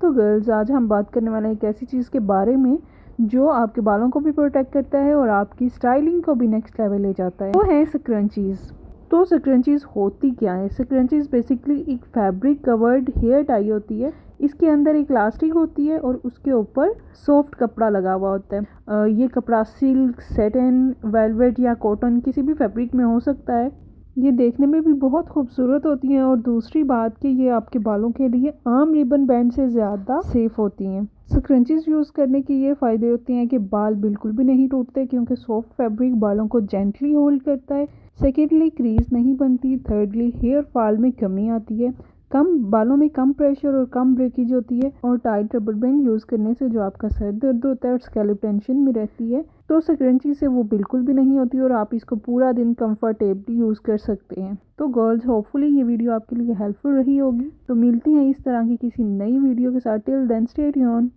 तो गर्ल्स, आज हम बात करने वाले हैं एक ऐसी चीज़ के बारे में जो आपके बालों को भी प्रोटेक्ट करता है और आपकी स्टाइलिंग को भी नेक्स्ट लेवल ले जाता है। वो है स्क्रंचीज़। तो स्क्रंचीज़ होती क्या है? स्क्रंचीज़ बेसिकली एक फैब्रिक कवर्ड हेयर टाई होती है। इसके अंदर एक इलास्टिक होती है और उसके ऊपर सॉफ्ट कपड़ा लगा हुआ होता है। ये कपड़ा सिल्क, सैटिन, वेलवेट या कॉटन किसी भी फैब्रिक में हो सकता है। ये देखने में भी बहुत खूबसूरत होती हैं और दूसरी बात कि ये आपके बालों के लिए आम रिबन बैंड से ज़्यादा सेफ होती हैं। स्क्रंचीज यूज़ करने के ये फ़ायदे होते हैं कि बाल बिल्कुल भी नहीं टूटते क्योंकि सॉफ्ट फैब्रिक बालों को जेंटली होल्ड करता है। सेकेंडली, क्रीज नहीं बनती। थर्डली, हेयर फॉल में कमी आती है। बालों में कम प्रेशर और कम ब्रेकेज होती है। और टाइट रबर बैंड यूज़ करने से जो आपका सर दर्द होता है और स्कैल्प टेंशन में रहती है, तो स्क्रंची से वो बिल्कुल भी नहीं होती और आप इसको पूरा दिन कंफर्टेबली यूज़ कर सकते हैं। तो गर्ल्स, होपफुली ये वीडियो आपके लिए हेल्पफुल रही होगी। तो मिलती हैं इस तरह की किसी नई वीडियो के साथ। Till then stay tuned.